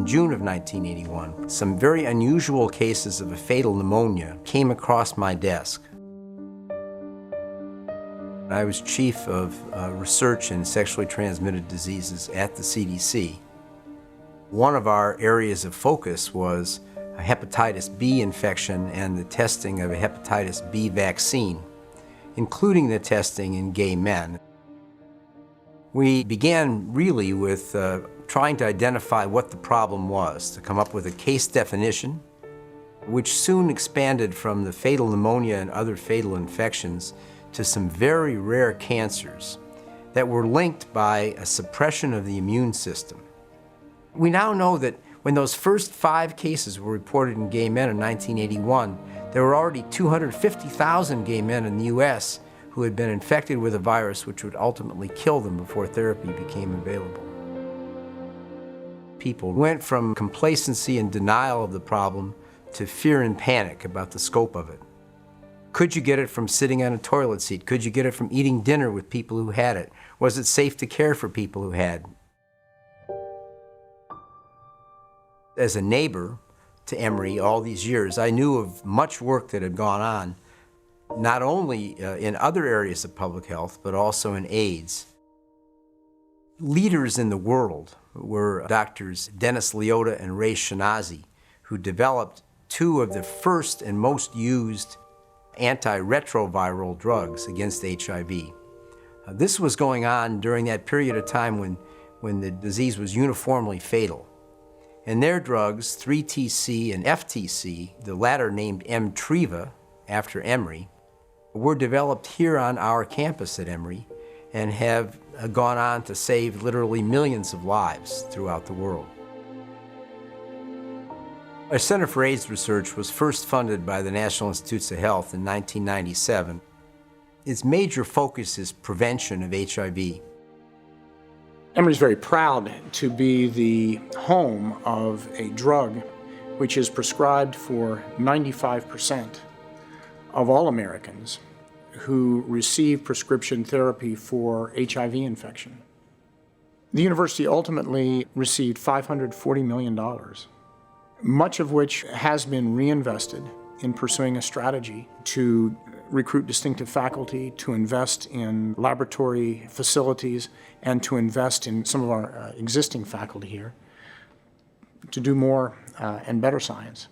In June of 1981, some very unusual cases of a fatal pneumonia came across my desk. I was chief of research in sexually transmitted diseases at the CDC. One of our areas of focus was a hepatitis B infection and the testing of a hepatitis B vaccine, including the testing in gay men. We began really with trying to identify what the problem was, to come up with a case definition, which soon expanded from the fatal pneumonia and other fatal infections to some very rare cancers that were linked by a suppression of the immune system. We now know that when those first 5 cases were reported in gay men in 1981, there were already 250,000 gay men in the US who had been infected with a virus which would ultimately kill them before therapy became available. People went from complacency and denial of the problem to fear and panic about the scope of it. Could you get it from sitting on a toilet seat? Could you get it from eating dinner with people who had it? Was it safe to care for people who had? As a neighbor to Emory all these years, I knew of much work that had gone on, not only in other areas of public health, but also in AIDS. Leaders in the world were doctors Dennis Leota and Ray Shinazi, who developed 2 of the first and most used antiretroviral drugs against HIV. This was going on during that period of time when the disease was uniformly fatal. And their drugs, 3-TC and FTC, the latter named Emtreva after Emory, were developed here on our campus at Emory and have gone on to save literally millions of lives throughout the world. Our Center for AIDS Research was first funded by the National Institutes of Health in 1997. Its major focus is prevention of HIV. Emory is very proud to be the home of a drug which is prescribed for 95% of all Americans who receive prescription therapy for HIV infection. The university ultimately received $540 million, much of which has been reinvested in pursuing a strategy to recruit distinctive faculty, to invest in laboratory facilities, and to invest in some of our existing faculty here to do more and better science.